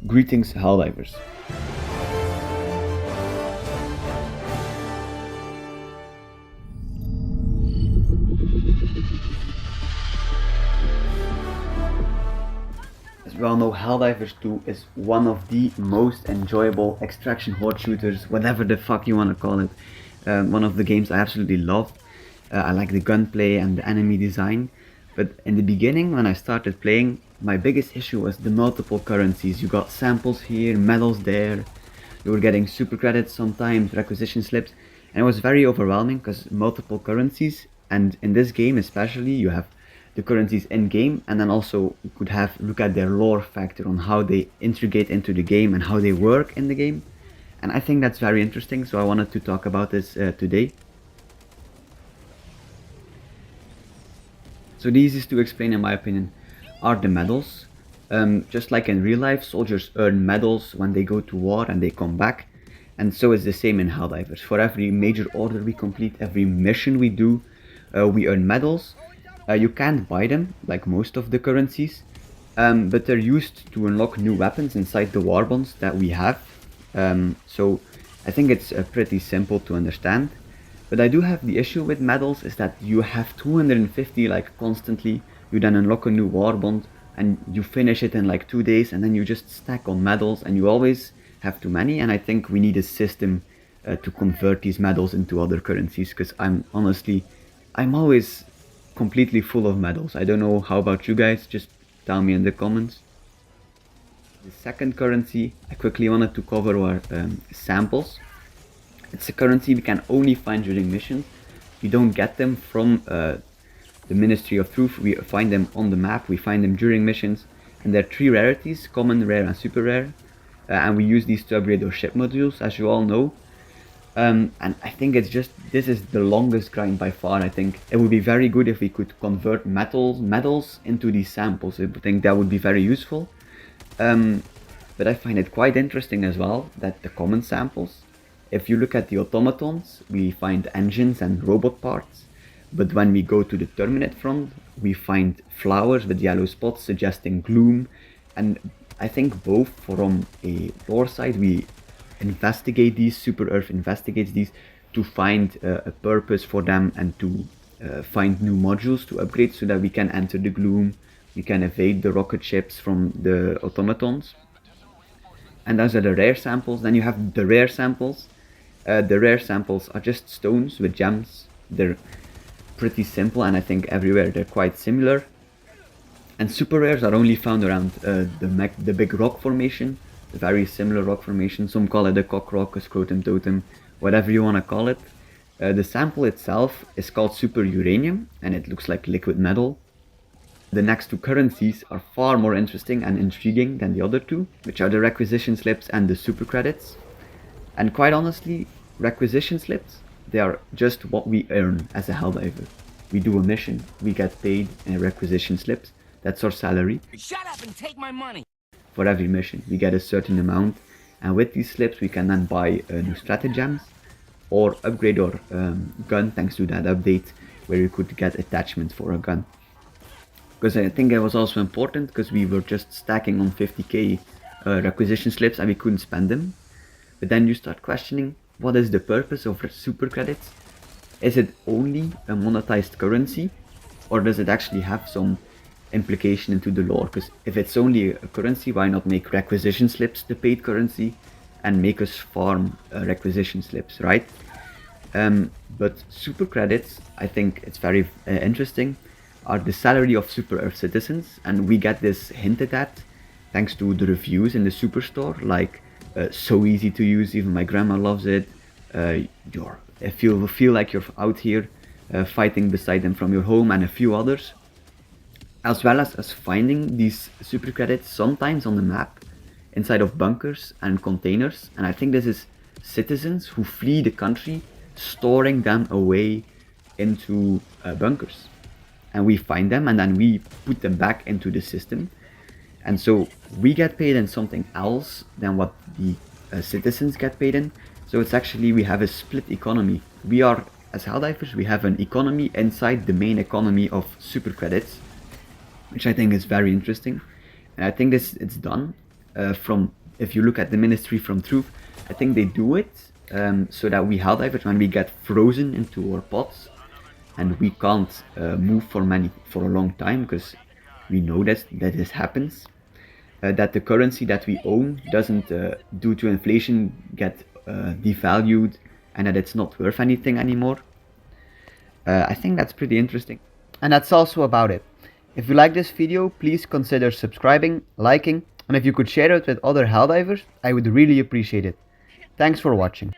Greetings, Helldivers. As we all know, Helldivers 2 is one of the most enjoyable extraction horde shooters, whatever the fuck you want to call it. One of the games I absolutely love. I like the gunplay and the enemy design. But in the beginning, when I started playing, my biggest issue was the multiple currencies. You got samples here, medals there. You were getting super credits sometimes, requisition slips. And it was very overwhelming because multiple currencies. And in this game especially, you have the currencies in game, and then also you could have look at their lore factor on how they integrate into the game and how they work in the game. And I think that's very interesting, so I wanted to talk about this today. So the easiest to explain in my opinion are the medals. Just like in real life, soldiers earn medals when they go to war and they come back. And so is the same in Helldivers. For every major order we complete, every mission we do, we earn medals. You can't buy them, like most of the currencies, but they're used to unlock new weapons inside the war bonds that we have. So I think it's pretty simple to understand. But I do have the issue with medals is that you have 250 like constantly. You then unlock a new war bond and you finish it in like 2 days, and then you just stack on medals and you always have too many. And I think we need a system to convert these medals into other currencies, because I'm always completely full of medals. I don't know how about you guys, just tell me in the comments. The second currency I quickly wanted to cover were samples. It's a currency we can only find during missions. We don't get them from the Ministry of Truth. We find them on the map, we find them during missions. And there are 3 rarities, common, rare and super rare. And we use these to upgrade our ship modules, as you all know. And I think this is the longest grind by far. I think it would be very good if we could convert medals into these samples. I think that would be very useful. But I find it quite interesting as well that the common samples, if you look at the automatons, we find engines and robot parts. But when we go to the Terminate front, we find flowers with yellow spots suggesting gloom. And I think both from a lore side, we investigate these, Super Earth investigates these to find a purpose for them and to find new modules to upgrade so that we can enter the gloom, we can evade the rocket ships from the automatons. And those are the rare samples. Then you have the rare samples. The rare samples are just stones with gems. They're pretty simple, and I think everywhere they're quite similar. And super rares are only found around the big rock formation, the very similar rock formation. Some call it a cock rock, a scrotum totem, whatever you want to call it. The sample itself is called super uranium, and it looks like liquid metal. The next 2 currencies are far more interesting and intriguing than the other 2, which are the requisition slips and the super credits. And quite honestly, requisition slips, they are just what we earn as a Helldiver. We do a mission, we get paid in requisition slips. That's our salary. Shut up and take my money! For every mission, we get a certain amount, and with these slips we can then buy new stratagems or upgrade our gun thanks to that update where you could get attachments for a gun. Because I think it was also important because we were just stacking on 50k requisition slips and we couldn't spend them. But then you start questioning, what is the purpose of super credits? Is it only a monetized currency, or does it actually have some implication into the lore? Because if it's only a currency, why not make requisition slips the paid currency and make us farm requisition slips, right? But super credits, I think it's very interesting, are the salary of Super Earth citizens, and we get this hinted at thanks to the reviews in the superstore, like so easy to use, even my grandma loves it. If you feel like you're out here fighting beside them from your home, and a few others, as well as finding these super credits sometimes on the map inside of bunkers and containers. And I think this is citizens who flee the country storing them away into bunkers, and we find them and then we put them back into the system. And so we get paid in something else than what the citizens get paid in. So it's actually, we have a split economy. We are, as Helldivers, we have an economy inside the main economy of super credits, which I think is very interesting. And I think it's done from, if you look at the Ministry from Truth, I think they do it so that we Helldivers, when we get frozen into our pods and we can't move for a long time, because we know that this happens, that the currency that we own doesn't, due to inflation, get devalued, and that it's not worth anything anymore. I think that's pretty interesting. And that's also about it. If you like this video, please consider subscribing, liking, and if you could share it with other Helldivers, I would really appreciate it. Thanks for watching.